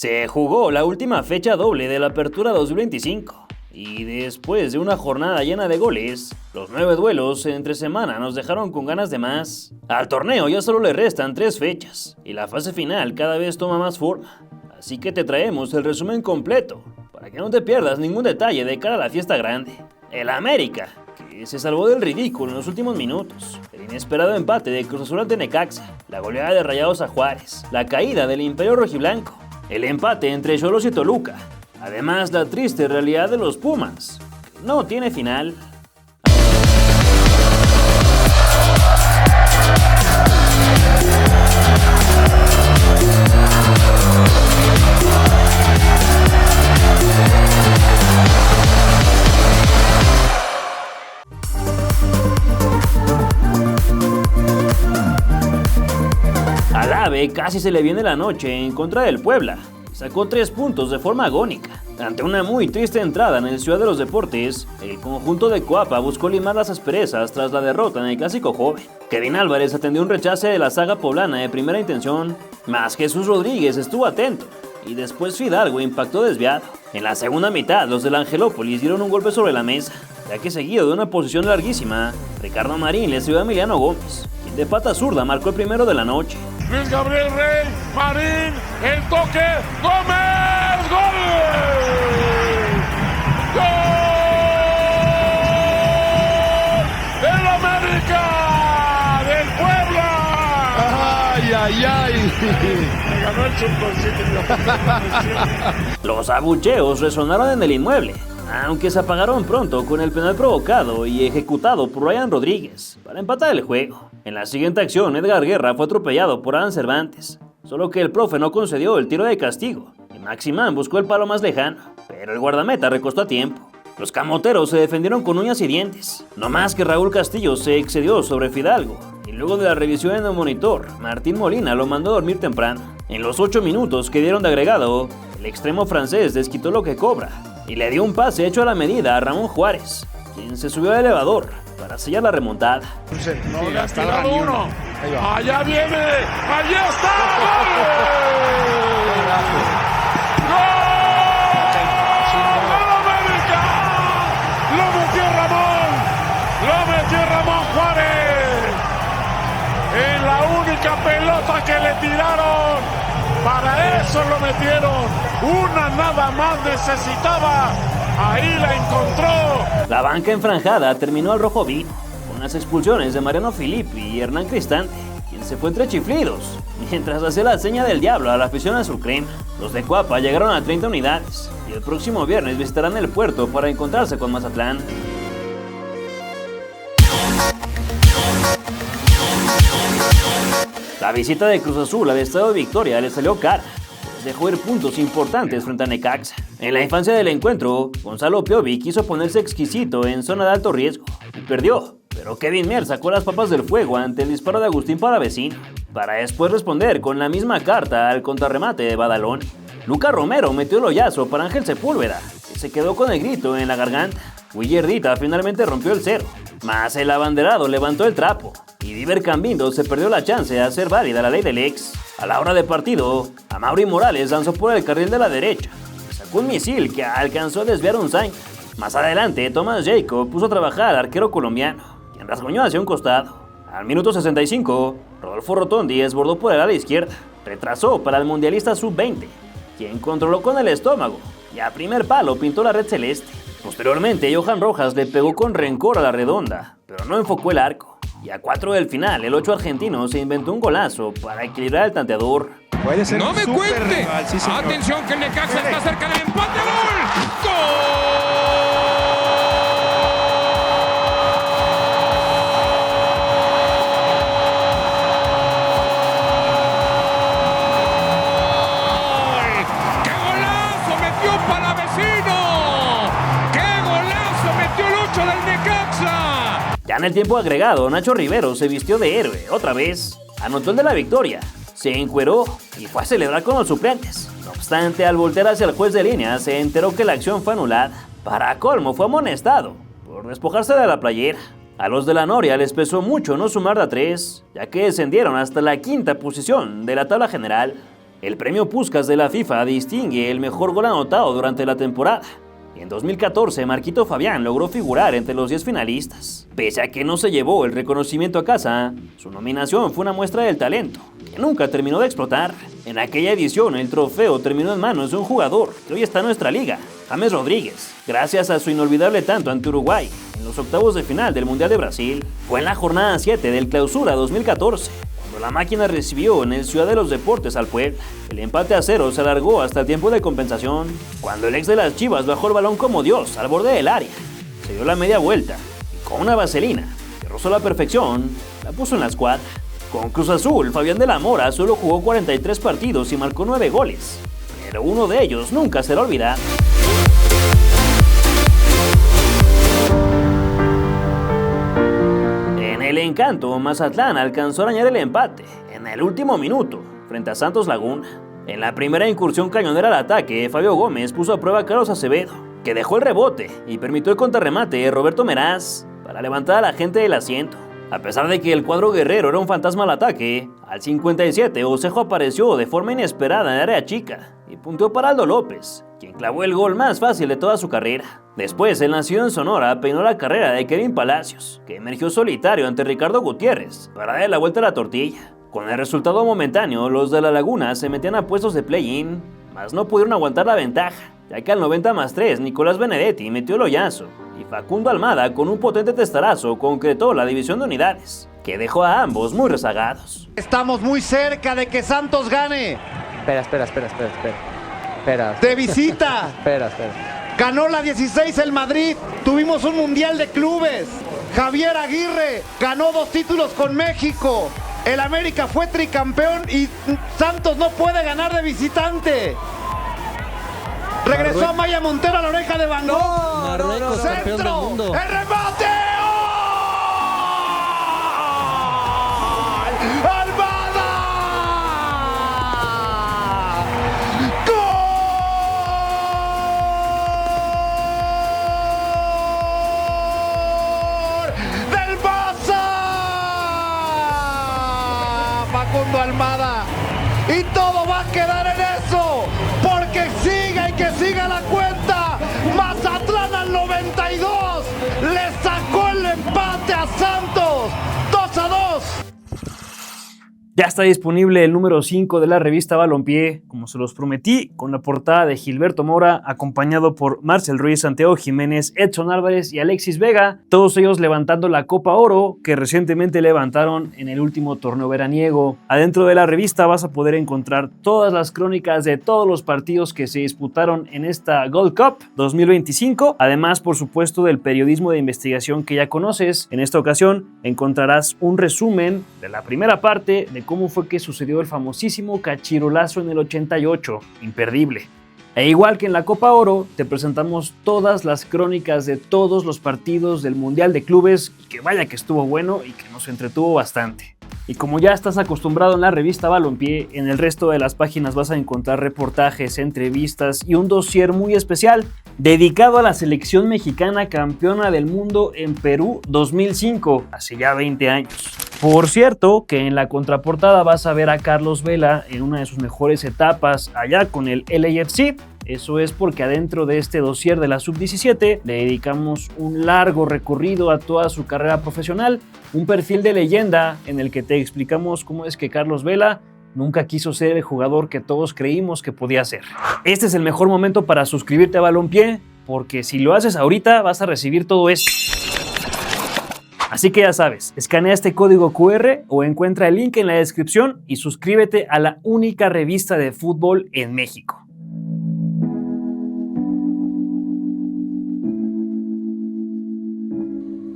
Se jugó la última fecha doble de la Apertura 2025 y después de una jornada llena de goles, los 9 duelos entre semana nos dejaron con ganas de más. Al torneo ya solo le restan 3 fechas y la fase final cada vez toma más forma, así que te traemos el resumen completo para que no te pierdas ningún detalle de cara a la fiesta grande. El América, que se salvó del ridículo en los últimos minutos, el inesperado empate de Cruz Azul ante Necaxa, la goleada de Rayados a Juárez, la caída del Imperio Rojiblanco, el empate entre Xolos y Toluca, además la triste realidad de los Pumas, que no tiene final. Al AVE casi se le viene la noche en contra del Puebla. Sacó 3 puntos de forma agónica. Ante una muy triste entrada en el Ciudad de los Deportes, el conjunto de Coapa buscó limar las asperezas tras la derrota en el Clásico Joven. Kevin Álvarez atendió un rechace de la saga poblana de primera intención, mas Jesús Rodríguez estuvo atento y después Fidalgo impactó desviado. En la segunda mitad, los del Angelópolis dieron un golpe sobre la mesa, ya que seguido de una posición larguísima, Ricardo Marín le sirvió a Emiliano Gómez, quien de pata zurda marcó el primero de la noche. Luis Gabriel Rey, Marín, el toque, Gómez, ¡gol! ¡Gol! ¡Del América! ¡Del Puebla! ¡Ay, ay, ay! Me ganó el subconsciente. Los abucheos resonaron en el inmueble, aunque se apagaron pronto con el penal provocado y ejecutado por Ryan Rodríguez para empatar el juego. En la siguiente acción, Edgar Guerra fue atropellado por Adán Cervantes, solo que el profe no concedió el tiro de castigo y Maximán buscó el palo más lejano, pero el guardameta recostó a tiempo. Los camoteros se defendieron con uñas y dientes, no más que Raúl Castillo se excedió sobre Fidalgo y luego de la revisión en el monitor, Martín Molina lo mandó a dormir temprano. En los 8 minutos que dieron de agregado, el extremo francés desquitó lo que cobra y le dio un pase hecho a la medida a Ramón Juárez, quien se subió al elevador para sellar la remontada. No le ha tirado uno. Allá viene. Allá está. ¡Gol! ¡Gol América! Lo metió Ramón. Lo metió Ramón Juárez. En la única pelota que le tiraron. Para eso lo metieron. Una nada más necesitaba. Ahí la encontró. La banca enfranjada terminó al rojo vivo, con las expulsiones de Mariano Filippi y Hernán Cristante, quien se fue entre chiflidos, mientras hacía la seña del diablo a la afición azulcrema. Los de Coapa llegaron a 30 unidades y el próximo viernes visitarán el puerto para encontrarse con Mazatlán. La visita de Cruz Azul al Estadio Victoria le salió cara. Dejó ir puntos importantes frente a Necaxa. En la infancia del encuentro, Gonzalo Piovi quiso ponerse exquisito en zona de alto riesgo y perdió, pero Kevin Mier sacó las papas del fuego ante el disparo de Agustín Palavecino, para después responder con la misma carta al contrarremate de Badalón. Luca Romero metió el hoyazo para Ángel Sepúlveda, que se quedó con el grito en la garganta. Willardita finalmente rompió el cero, mas el abanderado levantó el trapo y Diver Cambindo se perdió la chance de hacer válida la ley del ex. A la hora de partido, Amaury Morales lanzó por el carril de la derecha, sacó un misil que alcanzó a desviar un zaña. Más adelante, Thomas Jacob puso a trabajar al arquero colombiano, quien rasguñó hacia un costado. Al minuto 65, Rodolfo Rotondi desbordó por el ala izquierda, retrasó para el mundialista sub-20, quien controló con el estómago y a primer palo pintó la red celeste. Posteriormente, Johan Rojas le pegó con rencor a la redonda, pero no enfocó el arco. Y a 4 del final, el 8 argentino se inventó un golazo para equilibrar el tanteador. Puede ser ¡No me cuente! rival, sí, ¡Atención que Necaxa está cerca del empate! ¡Gol! ¡Gol! ¡Qué golazo metió Palavecino! ¡Qué golazo metió el 8 del Necaxa! Ya en el tiempo agregado, Nacho Rivero se vistió de héroe otra vez, anotó el de la victoria, se encueró y fue a celebrar con los suplentes. No obstante, al voltear hacia el juez de línea, se enteró que la acción fue anulada. Para colmo, fue amonestado por despojarse de la playera. A los de la Noria les pesó mucho no sumar de a 3, ya que descendieron hasta la 5ª posición de la tabla general. El premio Puskás de la FIFA distingue el mejor gol anotado durante la temporada. En 2014, Marquito Fabián logró figurar entre los 10 finalistas. Pese a que no se llevó el reconocimiento a casa, su nominación fue una muestra del talento, que nunca terminó de explotar. En aquella edición, el trofeo terminó en manos de un jugador que hoy está en nuestra liga, James Rodríguez, gracias a su inolvidable tanto ante Uruguay en los octavos de final del Mundial de Brasil. Fue en la jornada 7 del Clausura 2014. La máquina recibió en el Ciudad de los Deportes al Puebla. El empate a 0 se alargó hasta el tiempo de compensación, cuando el ex de las Chivas bajó el balón como Dios al borde del área. Se dio la media vuelta y con una vaselina que rozó la perfección, la puso en la escuadra. Con Cruz Azul, Fabián de la Mora solo jugó 43 partidos y marcó 9 goles, pero uno de ellos nunca será olvidado. El Encanto, Mazatlán alcanzó a arañar el empate en el último minuto frente a Santos Laguna. En la primera incursión cañonera al ataque, Fabio Gómez puso a prueba a Carlos Acevedo, que dejó el rebote y permitió el contrarremate de Roberto Meraz para levantar a la gente del asiento. A pesar de que el cuadro guerrero era un fantasma al ataque, al 57 Osejo apareció de forma inesperada en el área chica y punteó para Aldo López, quien clavó el gol más fácil de toda su carrera. Después, el nacido en Sonora peinó la carrera de Kevin Palacios, que emergió solitario ante Ricardo Gutiérrez para darle la vuelta a la tortilla. Con el resultado momentáneo, los de La Laguna se metían a puestos de play-in, mas no pudieron aguantar la ventaja, ya que al 90+3 Nicolás Benedetti metió el hoyazo y Facundo Almada con un potente testarazo concretó la división de unidades, que dejó a ambos muy rezagados. Estamos muy cerca de que Santos gane. Espera. De visita. Espera. Ganó la 16 el Madrid. Tuvimos un Mundial de Clubes. Javier Aguirre ganó 2 títulos con México. El América fue tricampeón y Santos no puede ganar de visitante. Regresó Maya Montero a la oreja de Van Gogh. No, Centro. El remate. Facundo Almada, y todo va a quedar en eso, porque siga y que siga la cuenta. Mazatlán al 92 le sacó el empate a Santos, 2-2. Ya está disponible el número 5 de la revista Balompié, como se los prometí, con la portada de Gilberto Mora, acompañado por Marcel Ruiz, Santiago Jiménez, Edson Álvarez y Alexis Vega, todos ellos levantando la Copa Oro que recientemente levantaron en el último torneo veraniego. Adentro de la revista vas a poder encontrar todas las crónicas de todos los partidos que se disputaron en esta Gold Cup 2025, además por supuesto del periodismo de investigación que ya conoces. En esta ocasión encontrarás un resumen de la primera parte de cómo fue que sucedió el famosísimo cachirolazo en el 88, imperdible. E igual que en la Copa Oro, te presentamos todas las crónicas de todos los partidos del Mundial de Clubes, que vaya que estuvo bueno y que nos entretuvo bastante. Y como ya estás acostumbrado en la revista Balompié, en el resto de las páginas vas a encontrar reportajes, entrevistas y un dossier muy especial dedicado a la selección mexicana campeona del mundo en Perú 2005, hace ya 20 años. Por cierto, que en la contraportada vas a ver a Carlos Vela en una de sus mejores etapas allá con el LAFC. Eso es porque adentro de este dossier de la Sub-17 le dedicamos un largo recorrido a toda su carrera profesional, un perfil de leyenda en el que te explicamos cómo es que Carlos Vela nunca quiso ser el jugador que todos creímos que podía ser. Este es el mejor momento para suscribirte a Balompié, porque si lo haces ahorita vas a recibir todo esto. Así que ya sabes, escanea este código QR o encuentra el link en la descripción y suscríbete a la única revista de fútbol en México.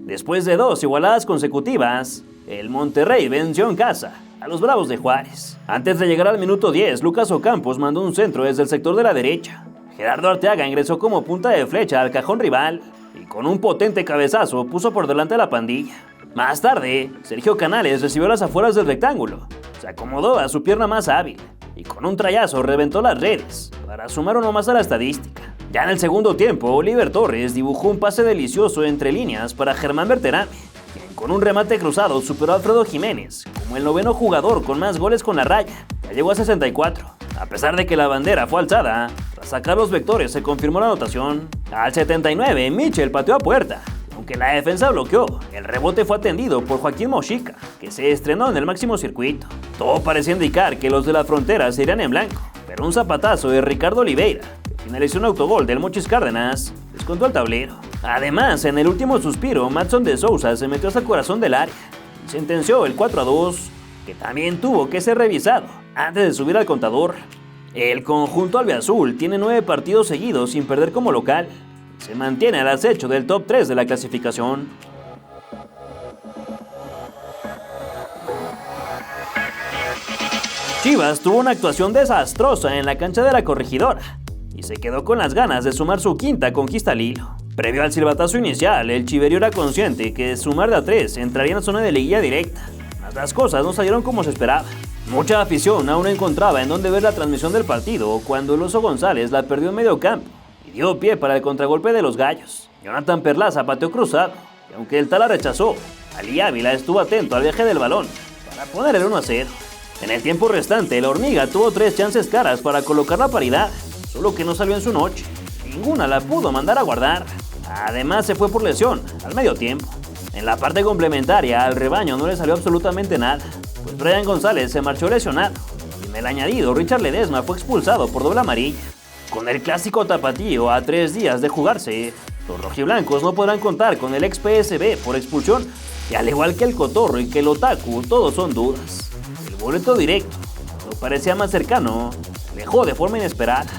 Después de 2 igualadas consecutivas, el Monterrey venció en casa a los Bravos de Juárez. Antes de llegar al minuto 10, Lucas Ocampos mandó un centro desde el sector de la derecha. Gerardo Arteaga ingresó como punta de flecha al cajón rival y con un potente cabezazo puso por delante a la pandilla. Más tarde, Sergio Canales recibió las afueras del rectángulo, se acomodó a su pierna más hábil y con un trayazo reventó las redes para sumar uno más a la estadística. Ya en el segundo tiempo, Oliver Torres dibujó un pase delicioso entre líneas para Germán Berterame, quien con un remate cruzado superó a Alfredo Jiménez como el 9º jugador con más goles con la raya. Ya llegó a 64. A pesar de que la bandera fue alzada, tras sacar los vectores se confirmó la anotación. Al 79, Mitchell pateó a puerta. Aunque la defensa bloqueó, el rebote fue atendido por Joaquín Mojica, que se estrenó en el máximo circuito. Todo parecía indicar que los de la Frontera se irían en blanco, pero un zapatazo de Ricardo Oliveira, que finalizó un autogol del Mochis Cárdenas, descontó el tablero. Además, en el último suspiro, Madson de Sousa se metió hasta el corazón del área y sentenció el 4-2, que también tuvo que ser revisado antes de subir al contador. El conjunto albiazul tiene 9 partidos seguidos sin perder como local. Se mantiene al acecho del top 3 de la clasificación. Chivas tuvo una actuación desastrosa en la cancha de la Corregidora y se quedó con las ganas de sumar su quinta conquista al hilo. Previo al silbatazo inicial, el chiverío era consciente que de sumar de a 3 entraría en la zona de liguilla directa. Mas las cosas no salieron como se esperaba. Mucha afición aún no encontraba en dónde ver la transmisión del partido cuando el Oso González la perdió en medio campo y dio pie para el contragolpe de los Gallos. Jonathan Perlaza pateó cruzado y aunque el Tala rechazó, Ali Ávila estuvo atento al viaje del balón para poner el 1-0. En el tiempo restante, la Hormiga tuvo 3 chances claras para colocar la paridad, solo que no salió en su noche. Ninguna la pudo mandar a guardar. Además se fue por lesión al medio tiempo. En la parte complementaria al rebaño no le salió absolutamente nada, pues Brian González se marchó lesionado y en el añadido Richard Ledesma fue expulsado por doble amarilla. Con el clásico tapatío a 3 días de jugarse, los rojiblancos no podrán contar con el ex PSV por expulsión y al igual que el Cotorro y que el Otaku, todos son dudas. El boleto directo, cuando parecía más cercano, dejó de forma inesperada.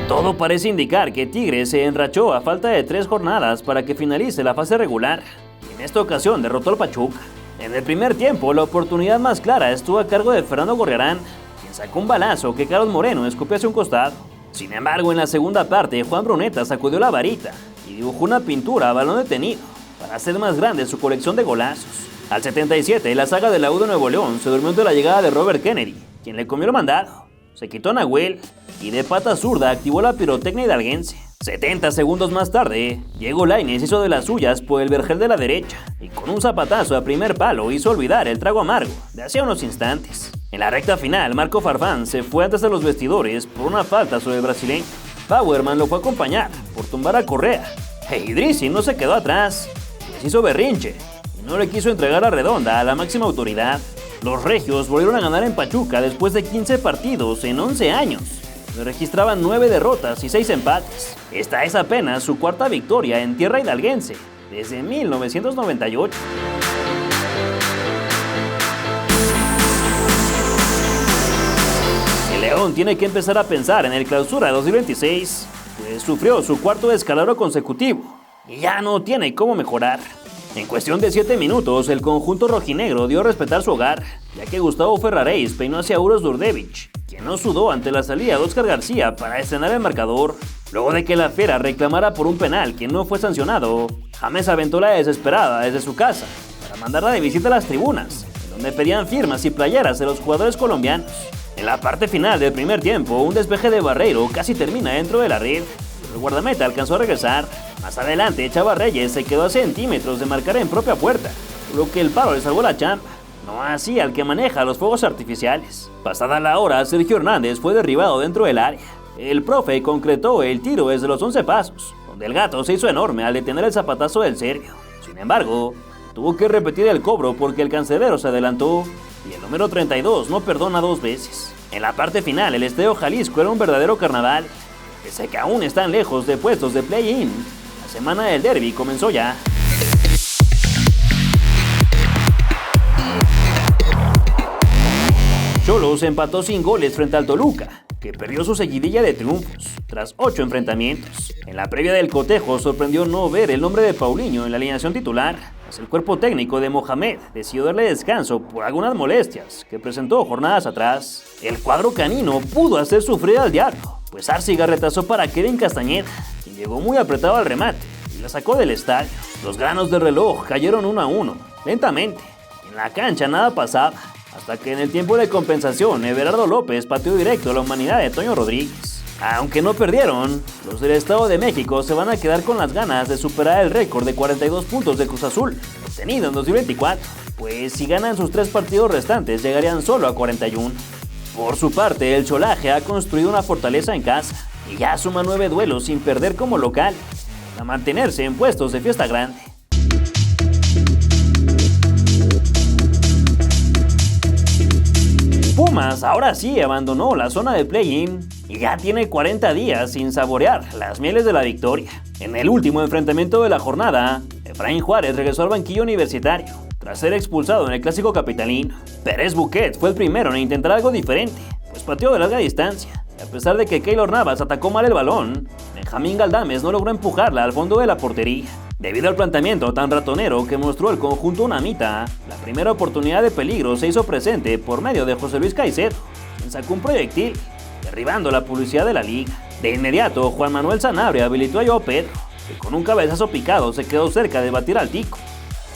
Todo parece indicar que Tigres se enrachó a falta de 3 jornadas para que finalice la fase regular y en esta ocasión derrotó al Pachuca. En el primer tiempo, la oportunidad más clara estuvo a cargo de Fernando Gorriarán, quien sacó un balazo que Carlos Moreno escupió hacia un costado. Sin embargo, en la segunda parte, Juan Bruneta sacudió la varita y dibujó una pintura a balón detenido para hacer más grande su colección de golazos. Al 77, la saga de la U de Nuevo León se durmió ante la llegada de Robert Kennedy, quien le comió el mandado. Se quitó a Nahuel y de pata zurda activó la pirotecnia hidalguense. 70 segundos más tarde, Diego Lainez hizo de las suyas por el vergel de la derecha y con un zapatazo a primer palo hizo olvidar el trago amargo de hace unos instantes. En la recta final, Marco Farfán se fue antes de los vestidores por una falta sobre el brasileño. Bauerman lo fue a acompañar por tumbar a Correa. Idrissi no se quedó atrás, pues hizo berrinche y no le quiso entregar la redonda a la máxima autoridad. Los regios volvieron a ganar en Pachuca después de 15 partidos en 11 años. Registraban 9 derrotas y 6 empates. Esta es apenas su 4ª victoria en tierra hidalguense desde 1998. El León tiene que empezar a pensar en el Clausura 2026, pues sufrió su 4º descalabro consecutivo y ya no tiene cómo mejorar. En cuestión de 7 minutos, el conjunto rojinegro dio a respetar su hogar, ya que Gustavo Ferraréis peinó hacia Uros Durdevich, quien no sudó ante la salida de Óscar García para estrenar el marcador. Luego de que la Fiera reclamara por un penal que no fue sancionado, James aventó la desesperada desde su casa para mandarla de visita a las tribunas, en donde pedían firmas y playeras de los jugadores colombianos. En la parte final del primer tiempo, un despeje de Barreiro casi termina dentro de la red, pero el guardameta alcanzó a regresar. Más adelante, Chava Reyes se quedó a centímetros de marcar en propia puerta, por lo que el paro le salvó la chamba. No así al que maneja los fuegos artificiales. Pasada la hora, Sergio Hernández fue derribado dentro del área. El profe concretó el tiro desde los 11 pasos, donde el gato se hizo enorme al detener el zapatazo del serbio. Sin embargo, tuvo que repetir el cobro porque el cancerbero se adelantó y el número 32 no perdona 2 veces. En la parte final, el Estadio Jalisco era un verdadero carnaval. Pese a que aún están lejos de puestos de play-in, la semana del derbi comenzó ya. Xolos empató sin goles frente al Toluca, que perdió su seguidilla de triunfos, tras 8 enfrentamientos. En la previa del cotejo sorprendió no ver el nombre de Paulinho en la alineación titular, pues el cuerpo técnico de Mohamed decidió darle descanso por algunas molestias que presentó jornadas atrás. El cuadro canino pudo hacer sufrir al diablo, pues Arciga retrasó para Kevin Castañeda, quien llegó muy apretado al remate y la sacó del estadio. Los granos del reloj cayeron 1-1, lentamente. En la cancha nada pasaba, hasta que en el tiempo de compensación Everardo López pateó directo a la humanidad de Toño Rodríguez. Aunque no perdieron, los del Estado de México se van a quedar con las ganas de superar el récord de 42 puntos de Cruz Azul, obtenido en 2024. pues si ganan sus 3 partidos restantes llegarían solo a 41. Por su parte, el Cholaje ha construido una fortaleza en casa y ya suma 9 duelos sin perder como local, para mantenerse en puestos de fiesta grande. Pumas ahora sí abandonó la zona de play-in y ya tiene 40 días sin saborear las mieles de la victoria. En el último enfrentamiento de la jornada, Efraín Juárez regresó al banquillo universitario tras ser expulsado en el clásico capitalino. Pérez Buquet fue el primero en intentar algo diferente, pues pateó de larga distancia. Y a pesar de que Keylor Navas atacó mal el balón, Benjamín Galdames no logró empujarla al fondo de la portería. Debido al planteamiento tan ratonero que mostró el conjunto unamita, la primera oportunidad de peligro se hizo presente por medio de José Luis Caicedo, quien sacó un proyectil, derribando la publicidad de la liga. De inmediato, Juan Manuel Sanabria habilitó a Joao Pedro, que con un cabezazo picado se quedó cerca de batir al Tico,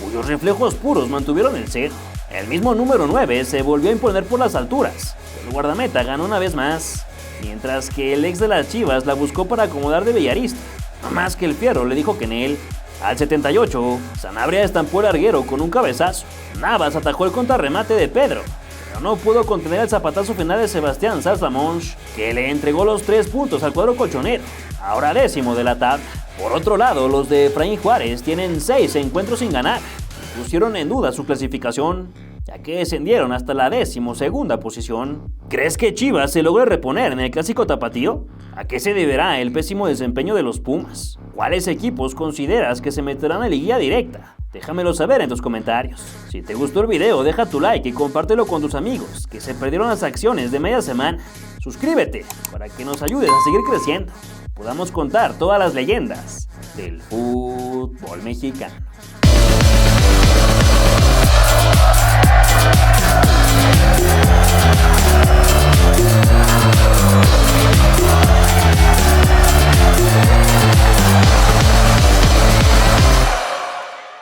cuyos reflejos puros mantuvieron el cero. El mismo número 9 se volvió a imponer por las alturas, pero el guardameta ganó una vez más, mientras que el ex de las Chivas la buscó para acomodar de villarista, no más que el Fierro le dijo que en él. Al 78, Sanabria estampó el larguero con un cabezazo. Navas atajó el contrarremate de Pedro, pero no pudo contener el zapatazo final de Sebastián Sarslamons, que le entregó los 3 puntos al cuadro colchonero, ahora 10º de la tabla. Por otro lado, los de Efraín Juárez tienen 6 encuentros sin ganar y pusieron en duda su clasificación, ya que descendieron hasta la 12ª posición. ¿Crees que Chivas se logre reponer en el clásico tapatío? ¿A qué se deberá el pésimo desempeño de los Pumas? ¿Cuáles equipos consideras que se meterán en liguilla directa? Déjamelo saber en tus comentarios. Si te gustó el video, deja tu like y compártelo con tus amigos que se perdieron las acciones de media semana. Suscríbete para que nos ayudes a seguir creciendo y podamos contar todas las leyendas del fútbol mexicano.